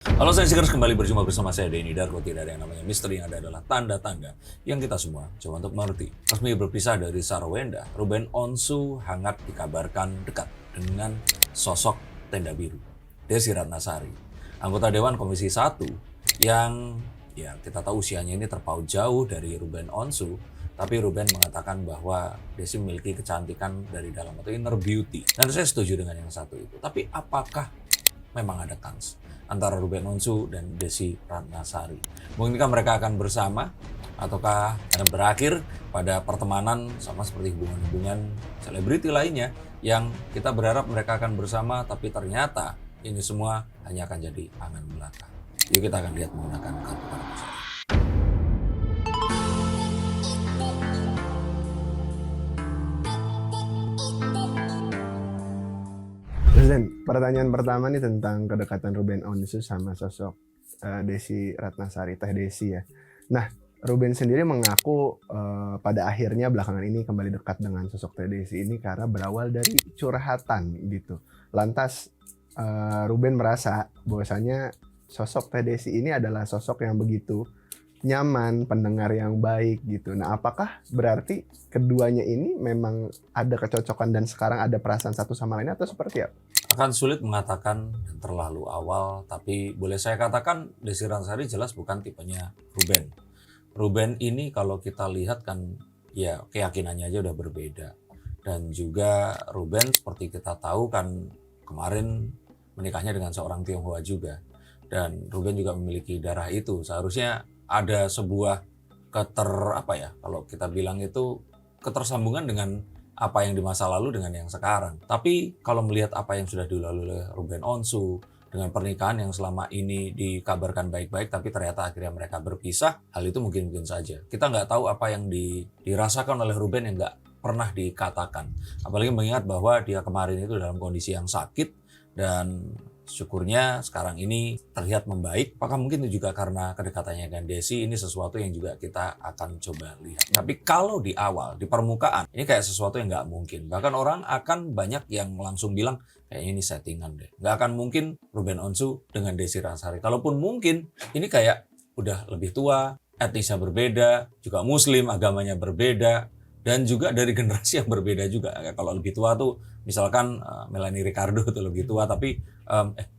Halo, saya Sigers, kembali berjumpa bersama saya Denny Darko. Tidak ada yang namanya misteri, yang ada adalah tanda-tanda yang kita semua coba untuk mengerti. Resmi berpisah dari Sarwenda, Ruben Onsu hangat dikabarkan dekat dengan sosok tenda biru, Desi Ratnasari, anggota Dewan Komisi 1 yang ya kita tahu usianya ini terpaut jauh dari Ruben Onsu, tapi Ruben mengatakan bahwa Desi memiliki kecantikan dari dalam atau inner beauty. Dan saya setuju dengan yang satu itu. Tapi apakah memang ada kans antara Ruben Onsu dan Desi Ratnasari? Mungkinkah mereka akan bersama ataukah akan berakhir pada pertemanan sama seperti hubungan-hubungan selebriti lainnya yang kita berharap mereka akan bersama, tapi ternyata ini semua hanya akan jadi angan belaka. Yuk kita akan lihat menggunakan kartu-kartu saya. Presiden, pertanyaan pertama nih tentang kedekatan Ruben Onsu sama sosok Desi Ratnasari, Teh Desi ya. Nah, Ruben sendiri mengaku pada akhirnya belakangan ini kembali dekat dengan sosok Teh Desi ini karena berawal dari curhatan gitu. Lantas Ruben merasa bahwasanya sosok Teh Desi ini adalah sosok yang begitu nyaman, pendengar yang baik gitu. Nah, apakah berarti keduanya ini memang ada kecocokan dan sekarang ada perasaan satu sama lain atau seperti apa? Akan sulit mengatakan terlalu awal, tapi boleh saya katakan Desi Ratnasari jelas bukan tipenya Ruben. Ruben ini kalau kita lihat kan ya keyakinannya aja udah berbeda. Dan juga Ruben seperti kita tahu kan kemarin menikahnya dengan seorang Tionghoa juga. Dan Ruben juga memiliki darah itu. Seharusnya ada sebuah kalau kita bilang itu ketersambungan dengan apa yang di masa lalu dengan yang sekarang. Tapi kalau melihat apa yang sudah dilalui oleh Ruben Onsu dengan pernikahan yang selama ini dikabarkan baik-baik, tapi ternyata akhirnya mereka berpisah, hal itu mungkin saja. Kita nggak tahu apa yang dirasakan oleh Ruben yang nggak pernah dikatakan. Apalagi mengingat bahwa dia kemarin itu dalam kondisi yang sakit dan syukurnya sekarang ini terlihat membaik. Apakah mungkin itu juga karena kedekatannya dengan Desi? Ini sesuatu yang juga kita akan coba lihat. Tapi kalau di awal, di permukaan, ini kayak sesuatu yang nggak mungkin. Bahkan orang akan banyak yang langsung bilang, kayaknya ini settingan deh. Nggak akan mungkin Ruben Onsu dengan Desi Ratnasari. Kalaupun mungkin, ini kayak udah lebih tua, etnisnya berbeda, juga muslim, agamanya berbeda, dan juga dari generasi yang berbeda juga. Kalau lebih tua tuh, misalkan Melanie Ricardo itu lebih tua, tapi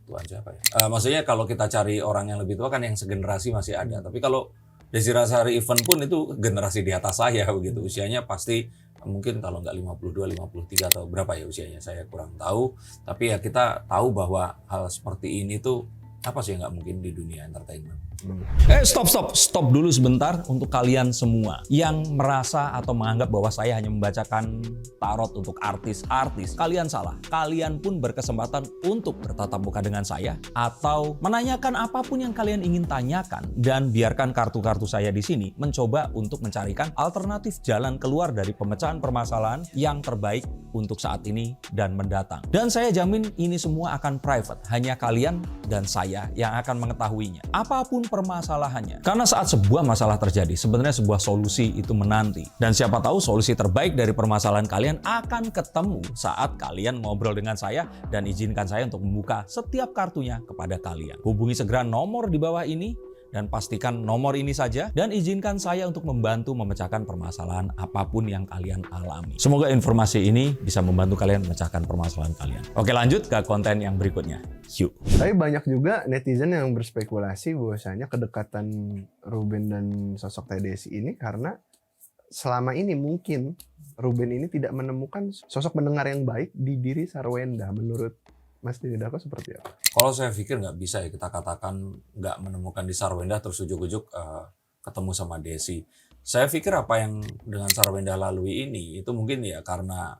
tua aja apa ya? Maksudnya kalau kita cari orang yang lebih tua kan yang segenerasi masih ada. Tapi kalau Desi Ratnasari event pun itu generasi di atas saya begitu. Usianya pasti mungkin kalau nggak 52, 53 atau berapa ya usianya saya kurang tahu. Tapi ya kita tahu bahwa hal seperti ini tuh apa sih yang nggak mungkin di dunia entertainment. Stop dulu sebentar untuk kalian semua yang merasa atau menganggap bahwa saya hanya membacakan tarot untuk artis-artis. Kalian salah. Kalian pun berkesempatan untuk bertatap muka dengan saya atau menanyakan apapun yang kalian ingin tanyakan, dan biarkan kartu-kartu saya di sini mencoba untuk mencarikan alternatif jalan keluar dari pemecahan permasalahan yang terbaik untuk saat ini dan mendatang. Dan saya jamin ini semua akan private. Hanya kalian dan saya yang akan mengetahuinya. Apapun permasalahannya. Karena saat sebuah masalah terjadi, sebenarnya sebuah solusi itu menanti. Dan siapa tahu solusi terbaik dari permasalahan kalian akan ketemu saat kalian ngobrol dengan saya, dan izinkan saya untuk membuka setiap kartunya kepada kalian. Hubungi segera nomor di bawah ini dan pastikan nomor ini saja, dan izinkan saya untuk membantu memecahkan permasalahan apapun yang kalian alami. Semoga informasi ini bisa membantu kalian memecahkan permasalahan kalian. Oke, lanjut ke konten yang berikutnya. Yuk. Tapi banyak juga netizen yang berspekulasi bahwasanya kedekatan Ruben dan sosok Teh Desi ini karena selama ini mungkin Ruben ini tidak menemukan sosok pendengar yang baik di diri Sarwenda. Menurut Mas Denny Darko seperti apa? Kalau saya pikir nggak bisa ya kita katakan nggak menemukan di Sarwenda terus ujuk-ujuk ketemu sama Desi. Saya pikir apa yang dengan Sarwenda lalui ini itu mungkin ya karena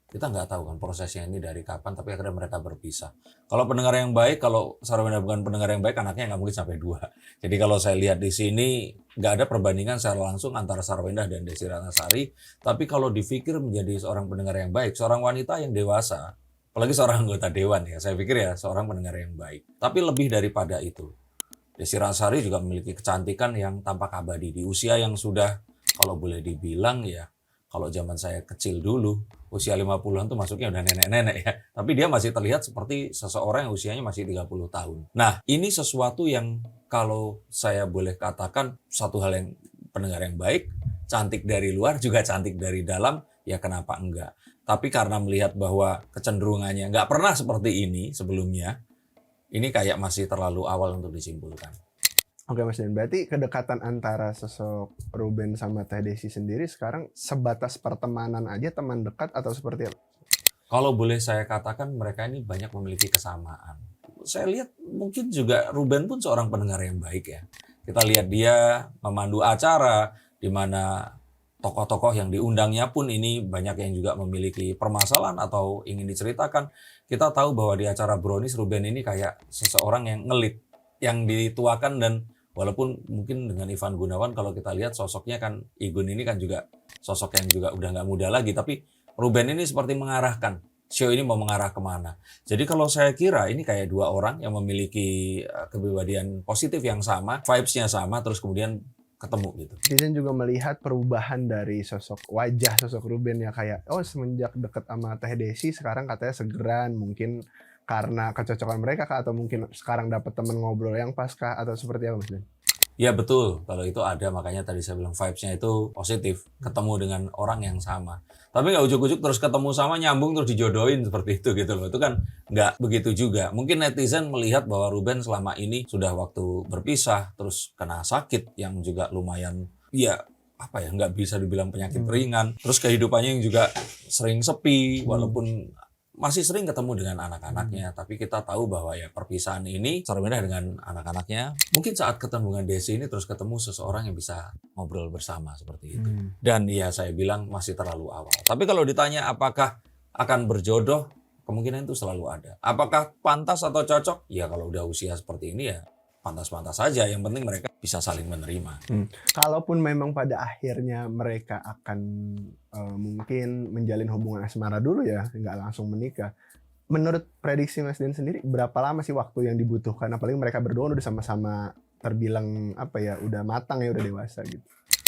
kita nggak tahu kan prosesnya ini dari kapan, tapi akhirnya mereka berpisah. Kalau pendengar yang baik, kalau Sarwenda bukan pendengar yang baik, anaknya nggak mungkin sampai 2. Jadi kalau saya lihat di sini nggak ada perbandingan secara langsung antara Sarwenda dan Desi Ratnasari. Tapi kalau dipikir menjadi seorang pendengar yang baik, seorang wanita yang dewasa, apalagi seorang anggota dewan ya, saya pikir ya seorang pendengar yang baik. Tapi lebih daripada itu, Desi Ratnasari juga memiliki kecantikan yang tampak abadi di usia yang sudah, kalau boleh dibilang ya, kalau zaman saya kecil dulu, usia 50-an tuh masuknya udah nenek-nenek ya. Tapi dia masih terlihat seperti seseorang yang usianya masih 30 tahun. Nah, ini sesuatu yang kalau saya boleh katakan satu hal yang pendengar yang baik, cantik dari luar juga cantik dari dalam, ya kenapa enggak. Tapi karena melihat bahwa kecenderungannya nggak pernah seperti ini sebelumnya, ini kayak masih terlalu awal untuk disimpulkan. Oke Mas Den, berarti kedekatan antara sosok Ruben sama Teh Desi sendiri sekarang sebatas pertemanan aja, teman dekat atau seperti apa? Kalau boleh saya katakan mereka ini banyak memiliki kesamaan. Saya lihat mungkin juga Ruben pun seorang pendengar yang baik ya. Kita lihat dia memandu acara di mana tokoh-tokoh yang diundangnya pun ini banyak yang juga memiliki permasalahan atau ingin diceritakan. Kita tahu bahwa di acara Brownies Ruben ini kayak seseorang yang ngelit, yang dituakan, dan walaupun mungkin dengan Ivan Gunawan kalau kita lihat sosoknya kan, Igun ini kan juga sosok yang juga udah nggak muda lagi, tapi Ruben ini seperti mengarahkan show ini mau mengarah kemana. Jadi kalau saya kira ini kayak dua orang yang memiliki kepribadian positif yang sama, vibes-nya sama, terus kemudian ketemu gitu. Netizen juga melihat perubahan dari sosok Ruben ya, kayak semenjak deket sama Teh Desi sekarang katanya segeran, mungkin karena kecocokan mereka kah, atau mungkin sekarang dapat temen ngobrol yang pas kah, atau seperti apa Mas Den? Ya betul, kalau itu ada, makanya tadi saya bilang vibes-nya itu positif, ketemu dengan orang yang sama. Tapi nggak ujuk-ujuk terus ketemu sama, nyambung terus dijodohin seperti itu gitu loh. Itu kan nggak begitu juga. Mungkin netizen melihat bahwa Ruben selama ini sudah waktu berpisah, terus kena sakit yang juga lumayan, ya apa ya, nggak bisa dibilang penyakit ringan. Terus kehidupannya yang juga sering sepi, walaupun masih sering ketemu dengan anak-anaknya, tapi kita tahu bahwa ya perpisahan ini berbeda dengan anak-anaknya. Mungkin saat ketemu dengan Desi ini terus ketemu seseorang yang bisa ngobrol bersama seperti itu. Dan ya saya bilang masih terlalu awal. Tapi kalau ditanya apakah akan berjodoh, kemungkinan itu selalu ada. Apakah pantas atau cocok? Ya kalau udah usia seperti ini ya pantas-pantas saja. Yang penting mereka bisa saling menerima. Kalaupun memang pada akhirnya mereka akan mungkin menjalin hubungan asmara dulu ya, nggak langsung menikah. Menurut prediksi Mas Den sendiri, berapa lama sih waktu yang dibutuhkan? Apalagi mereka berdua udah sama-sama terbilang udah matang ya, udah dewasa gitu.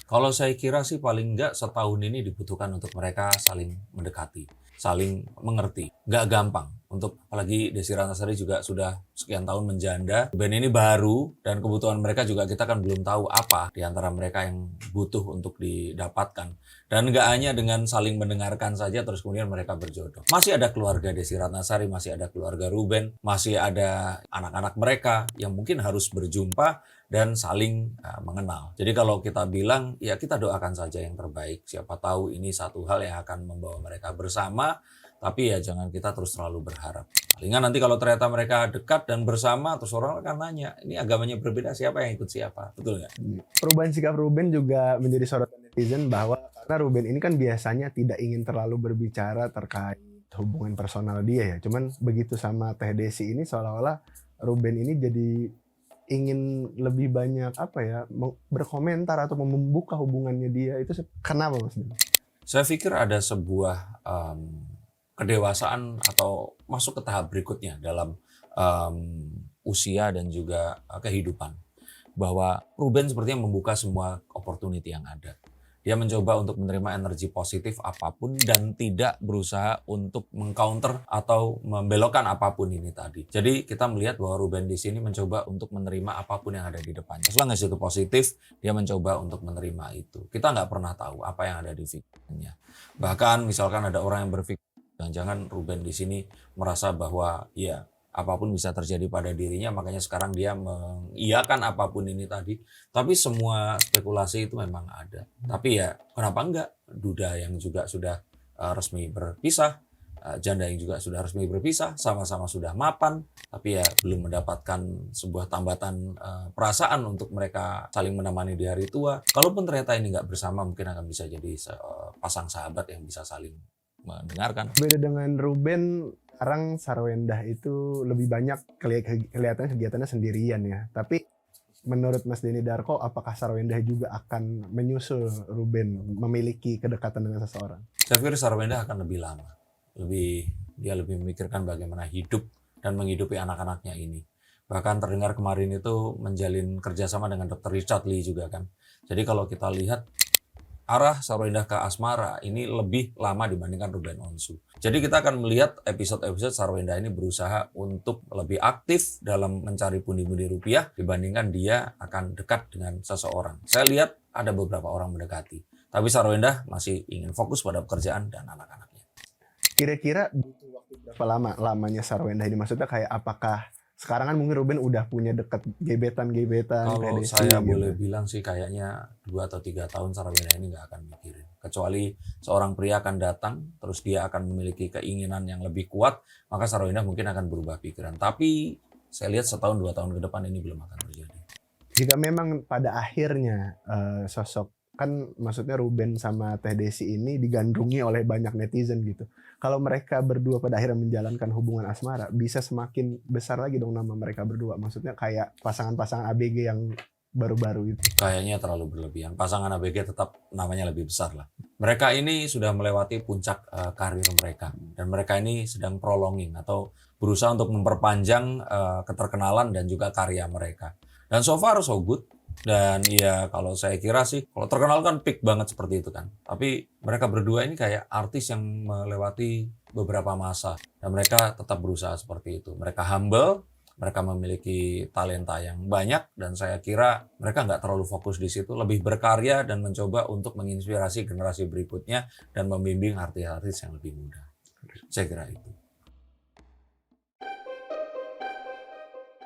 Kalau saya kira sih paling nggak setahun ini dibutuhkan untuk mereka saling mendekati, saling mengerti. Nggak gampang. Apalagi Desi Ratnasari juga sudah sekian tahun menjanda. Band ini baru dan kebutuhan mereka juga kita kan belum tahu apa di antara mereka yang butuh untuk didapatkan. Dan nggak hanya dengan saling mendengarkan saja terus kemudian mereka berjodoh. Masih ada keluarga Desi Ratnasari, masih ada keluarga Ruben, masih ada anak-anak mereka yang mungkin harus berjumpa dan saling mengenal. Jadi kalau kita bilang, ya kita doakan saja yang terbaik. Siapa tahu ini satu hal yang akan membawa mereka bersama, tapi ya jangan kita terus terlalu berharap. Palingan nanti kalau ternyata mereka dekat dan bersama, terus orang akan nanya, ini agamanya berbeda, siapa yang ikut siapa? Betul nggak? Perubahan sikap Ruben juga menjadi sorotan netizen, bahwa karena Ruben ini kan biasanya tidak ingin terlalu berbicara terkait hubungan personal dia ya. Cuman begitu sama Teh Desi ini seolah-olah Ruben ini jadi ingin lebih banyak berkomentar atau membuka hubungannya dia. Itu kenapa Mas Den? Saya pikir ada sebuah kedewasaan atau masuk ke tahap berikutnya dalam usia dan juga kehidupan. Bahwa Ruben sepertinya membuka semua opportunity yang ada. Dia mencoba untuk menerima energi positif apapun dan tidak berusaha untuk mengcounter atau membelokkan apapun ini tadi. Jadi kita melihat bahwa Ruben di sini mencoba untuk menerima apapun yang ada di depannya. Selama itu positif, dia mencoba untuk menerima itu. Kita nggak pernah tahu apa yang ada di pikirannya. Bahkan misalkan ada orang yang berpikir, jangan-jangan Ruben di sini merasa bahwa ya apapun bisa terjadi pada dirinya, makanya sekarang dia mengiyakan apapun ini tadi. Tapi semua spekulasi itu memang ada. Tapi ya kenapa enggak? Duda yang juga sudah resmi berpisah, janda yang juga sudah resmi berpisah, sama-sama sudah mapan, tapi ya belum mendapatkan sebuah tambatan perasaan untuk mereka saling menemani di hari tua. Kalaupun ternyata ini nggak bersama, mungkin akan bisa jadi pasang sahabat yang bisa saling mendengarkan. Beda dengan Ruben, sekarang Sarwendah itu lebih banyak kelihatan kegiatannya sendirian ya. Tapi menurut Mas Denny Darko, apakah Sarwendah juga akan menyusul Ruben memiliki kedekatan dengan seseorang? Saya pikir Sarwendah akan lebih lama. Dia lebih memikirkan bagaimana hidup dan menghidupi anak-anaknya ini. Bahkan terdengar kemarin itu menjalin kerjasama dengan Dr. Richard Lee juga kan. Jadi kalau kita lihat arah Sarwenda ke asmara ini lebih lama dibandingkan Ruben Onsu. Jadi kita akan melihat episode-episode Sarwenda ini berusaha untuk lebih aktif dalam mencari pundi-pundi rupiah dibandingkan dia akan dekat dengan seseorang. Saya lihat ada beberapa orang mendekati, tapi Sarwenda masih ingin fokus pada pekerjaan dan anak-anaknya. Kira-kira butuh waktu berapa lama lamanya Sarwenda ini? Maksudnya kayak apakah sekarang kan mungkin Ruben udah punya dekat gebetan-gebetan Kalau kayak Desi saya gitu. boleh bilang sih kayaknya 2 atau 3 tahun Sarwenda ini nggak akan mikirin. Kecuali seorang pria akan datang, terus dia akan memiliki keinginan yang lebih kuat, maka Sarwenda mungkin akan berubah pikiran. Tapi saya lihat setahun 2 tahun ke depan ini belum akan terjadi. Jika memang pada akhirnya sosok, kan maksudnya Ruben sama Teh Desi ini digandrungi oleh banyak netizen gitu. Kalau mereka berdua pada akhirnya menjalankan hubungan asmara, bisa semakin besar lagi dong nama mereka berdua. Maksudnya kayak pasangan-pasangan ABG yang baru-baru itu. Kayaknya terlalu berlebihan. Pasangan ABG tetap namanya lebih besar lah. Mereka ini sudah melewati puncak karir mereka. Dan mereka ini sedang prolonging atau berusaha untuk memperpanjang keterkenalan dan juga karya mereka. Dan so far so good. Dan ya kalau saya kira sih, kalau terkenal kan peak banget seperti itu kan. Tapi mereka berdua ini kayak artis yang melewati beberapa masa. Dan mereka tetap berusaha seperti itu. Mereka humble, mereka memiliki talenta yang banyak. Dan saya kira mereka nggak terlalu fokus di situ. Lebih berkarya dan mencoba untuk menginspirasi generasi berikutnya. Dan membimbing artis-artis yang lebih muda. Saya kira itu.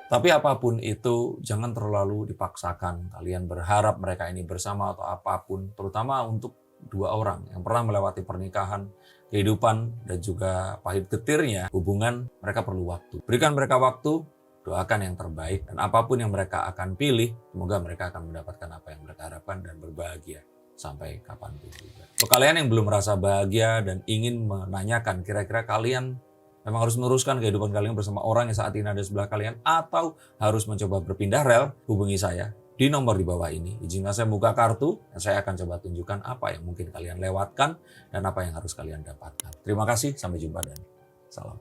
Tapi apapun itu, jangan terlalu dipaksakan. Kalian berharap mereka ini bersama atau apapun, terutama untuk dua orang yang pernah melewati pernikahan, kehidupan, dan juga pahit getirnya hubungan, mereka perlu waktu. Berikan mereka waktu, doakan yang terbaik, dan apapun yang mereka akan pilih, semoga mereka akan mendapatkan apa yang mereka harapkan dan berbahagia sampai kapanpun juga. Untuk kalian yang belum merasa bahagia dan ingin menanyakan kira-kira kalian memang harus meneruskan kehidupan kalian bersama orang yang saat ini ada di sebelah kalian atau harus mencoba berpindah rel, hubungi saya di nomor di bawah ini. Izinkan saya buka kartu dan saya akan coba tunjukkan apa yang mungkin kalian lewatkan dan apa yang harus kalian dapatkan. Terima kasih, sampai jumpa dan salam.